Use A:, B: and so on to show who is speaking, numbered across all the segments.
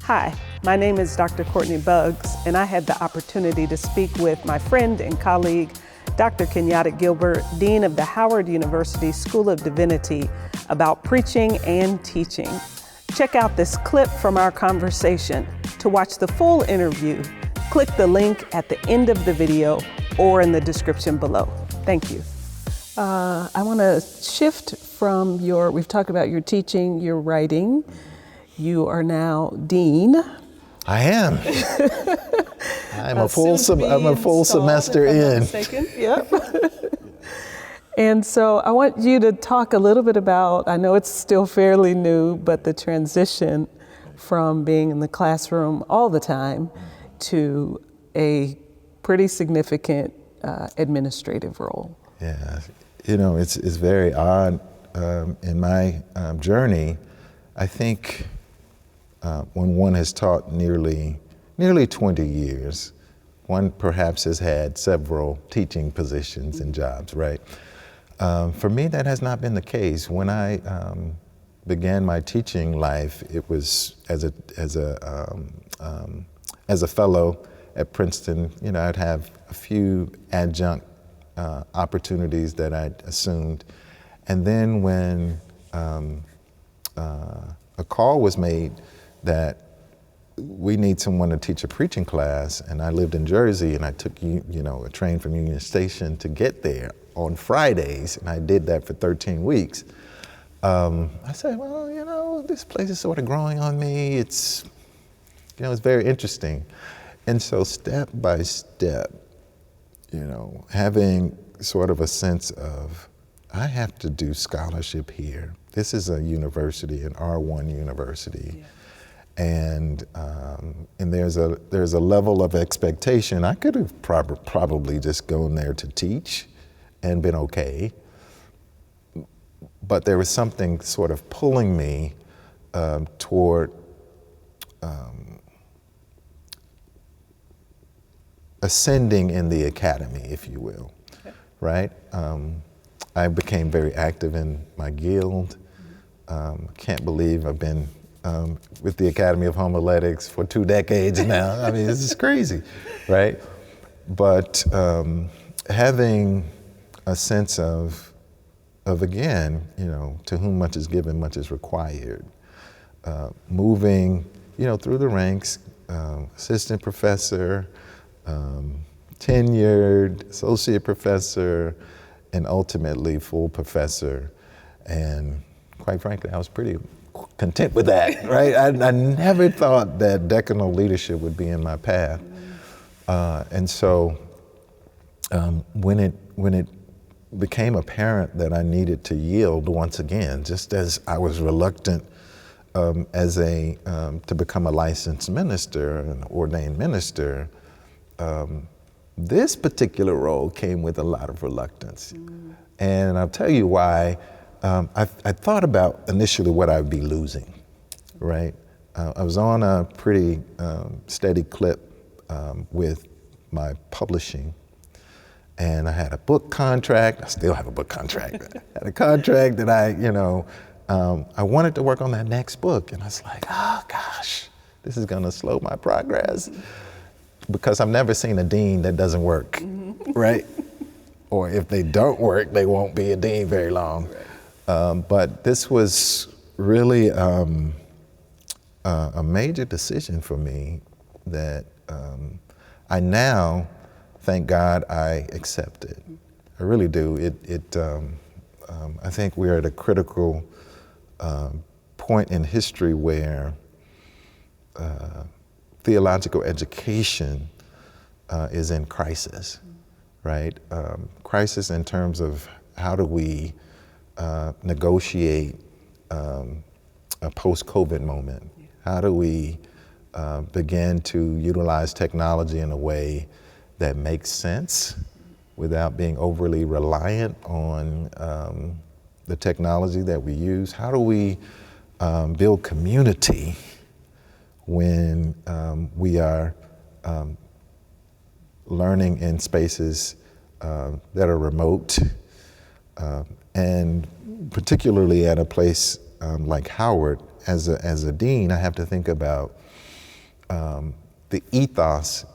A: Hi, my name is Dr. Courtney Buggs, and I had the opportunity to speak with my friend and colleague, Dr. Kenyatta Gilbert, Dean of the Howard University School of Divinity, about preaching and teaching. Check out this clip from our conversation. To watch the full interview, click the link at the end of the video or in the description below. Thank you. I want to shift from we've talked about your teaching, your writing. You are now dean.
B: I am. I'm a full semester in.
A: Yep. And so I want you to talk a little bit about, I know it's still fairly new, but the transition from being in the classroom all the time to a pretty significant administrative role.
B: Yeah, it's very odd in my journey. I think when one has taught nearly 20 years, one perhaps has had several teaching positions and jobs, right? For me, that has not been the case. When I began my teaching life, it was as a fellow at Princeton. I'd have a few adjunct opportunities that I'd assumed, and then when a call was made that we need someone to teach a preaching class, and I lived in Jersey, and I took a train from Union Station to get there on Fridays, and I did that for 13 weeks. I said, well, this place is sort of growing on me. It's very interesting. And so step by step, having sort of a sense of, I have to do scholarship here. This is a university, an R1 university. Yeah. And there's a level of expectation. I could have probably just gone there to teach and been okay. But there was something sort of pulling me toward ascending in the academy, if you will, okay. Right? I became very active in my guild. Can't believe I've been with the Academy of Homiletics for 2 decades now. I mean, this is crazy, right? But having a sense of again, to whom much is given, much is required. Moving, through the ranks, assistant professor, tenured, associate professor, and ultimately full professor. And quite frankly, I was pretty content with that, right? I never thought that decanal leadership would be in my path. And so when it became apparent that I needed to yield once again, just as I was reluctant to become a licensed minister, an ordained minister, this particular role came with a lot of reluctance. And I'll tell you why. I thought about initially what I'd be losing, right? I was on a pretty steady clip with my publishing, and I had a book contract. I still have a book contract. I had a contract that I wanted to work on that next book, and I was like, oh gosh, this is gonna slow my progress, because I've never seen a dean that doesn't work, right? Or if they don't work, they won't be a dean very long. Right. But this was really a major decision for me that I now, thank God, I accepted. I really do. I think we're at a critical point in history where theological education is in crisis, right? Crisis in terms of how do we negotiate a post-COVID moment? How do we begin to utilize technology in a way that makes sense without being overly reliant on the technology that we use? How do we build community when we are learning in spaces that are remote, and particularly at a place like Howard? As a dean, I have to think about the ethos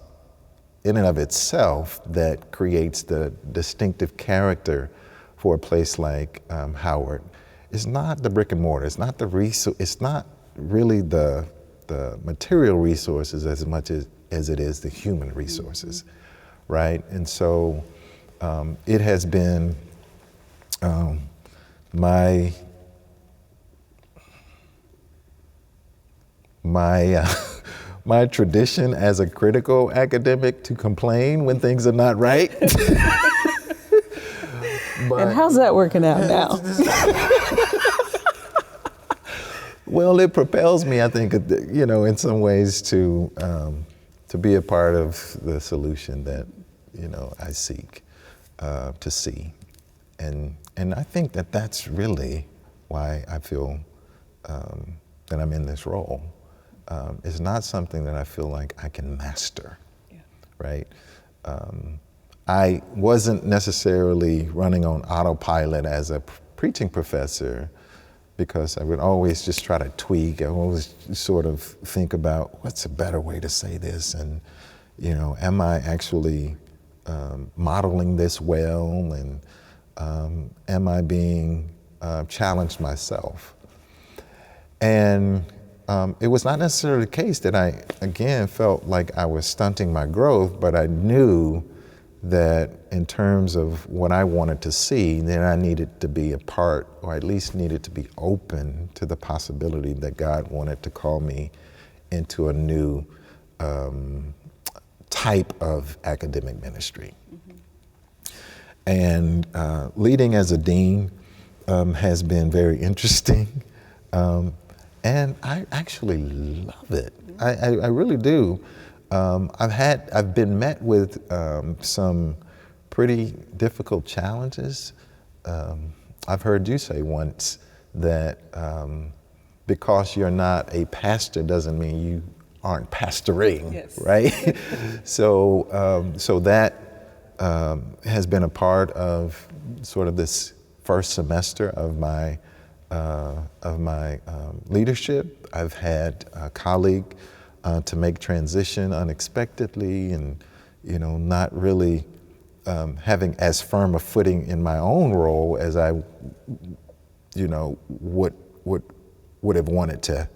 B: in and of itself that creates the distinctive character for a place like Howard is not the brick and mortar. It's not the it's not really the material resources as much as it is the human resources, right? And so it has been my tradition as a critical academic to complain when things are not right.
A: And how's that working out now?
B: Well, it propels me, I think, in some ways to be a part of the solution that, I seek to see. And I think that that's really why I feel that I'm in this role. It's not something that I feel like I can master, right? I wasn't necessarily running on autopilot as a preaching professor because I would always just try to tweak. I always sort of think about what's a better way to say this, and am I actually modeling this well, and am I being challenged myself? And it was not necessarily the case that I, again, felt like I was stunting my growth, but I knew that in terms of what I wanted to see, then I needed to be a part, or at least needed to be open to the possibility that God wanted to call me into a new type of academic ministry. And leading as a dean has been very interesting. And I actually love it. I really do. I've been met with some pretty difficult challenges. I've heard you say once that because you're not a pastor doesn't mean you aren't pastoring, yes. Right? So that has been a part of sort of this first semester of my leadership. I've had a colleague to make transition unexpectedly, and not really having as firm a footing in my own role as I would have wanted to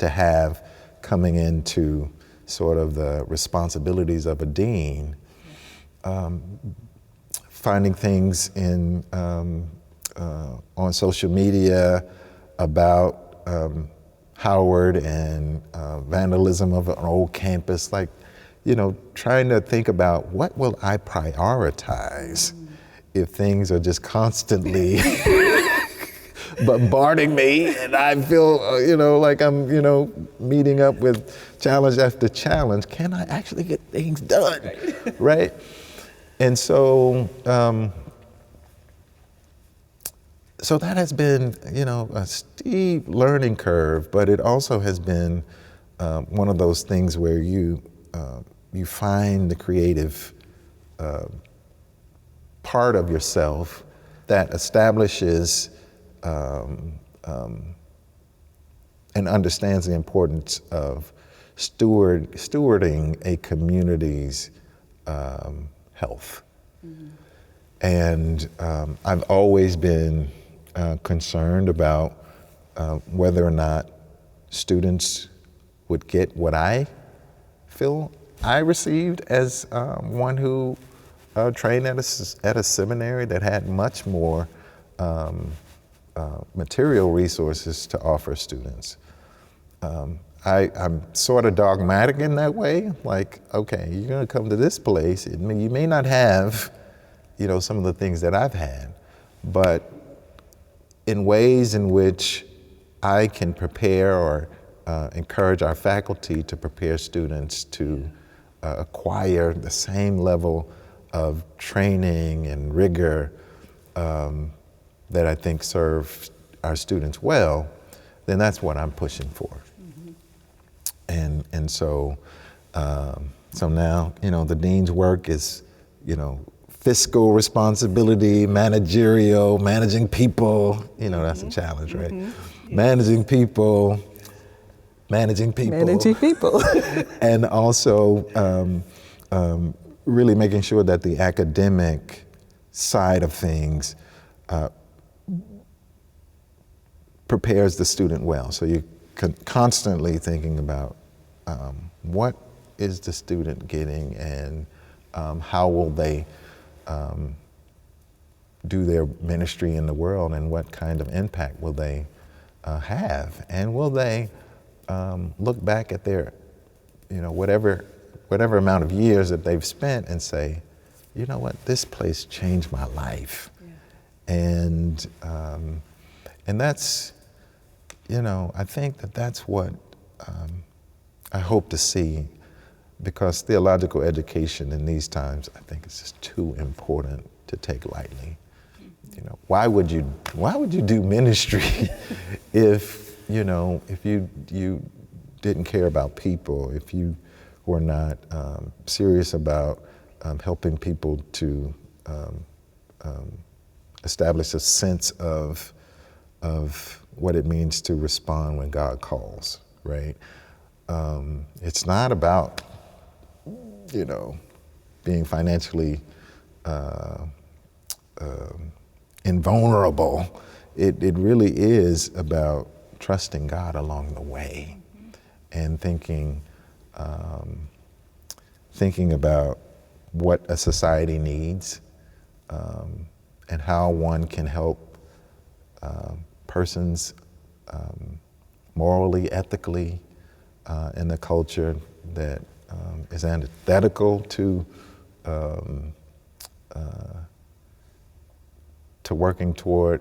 B: have coming into sort of the responsibilities of a dean. Finding things on social media about Howard and vandalism of an old campus, trying to think about what will I prioritize if things are just constantly bombarding me and I feel, like I'm, meeting up with challenge after challenge. Can I actually get things done, right? And so, so that has been, a steep learning curve, but it also has been one of those things where you find the creative part of yourself that establishes and understands the importance of stewarding a community's health. Mm-hmm. And I've always been concerned about whether or not students would get what I feel I received as one who trained at a seminary that had much more material resources to offer students. I'm sort of dogmatic in that way, like, okay, you're gonna come to this place, you may not have, some of the things that I've had, but in ways in which I can prepare or encourage our faculty to prepare students to acquire the same level of training and rigor that I think serve our students well, then that's what I'm pushing for. Mm-hmm. And so now, the dean's work is, fiscal responsibility, managerial, managing people, that's a challenge, right? Mm-hmm. Managing people, managing people.
A: Managing people.
B: And also really making sure that the academic side of things prepares the student well. So you're constantly thinking about what is the student getting, and how will they do their ministry in the world, and what kind of impact will they have, and will they look back at their, whatever amount of years that they've spent and say, you know what, this place changed my life. Yeah. And that's, I think that's what I hope to see, because theological education in these times, I think it's just too important to take lightly. Why would you do ministry if you didn't care about people, if you were not serious about helping people to establish a sense of what it means to respond when God calls, right? It's not about, being financially invulnerable. It really is about trusting God along the way, and thinking about what a society needs, and how one can help persons morally, ethically, in the culture that is antithetical to working toward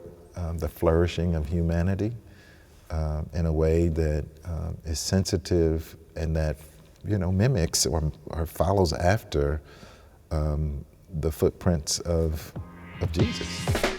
B: the flourishing of humanity in a way that is sensitive, and that mimics or follows after the footprints of Jesus.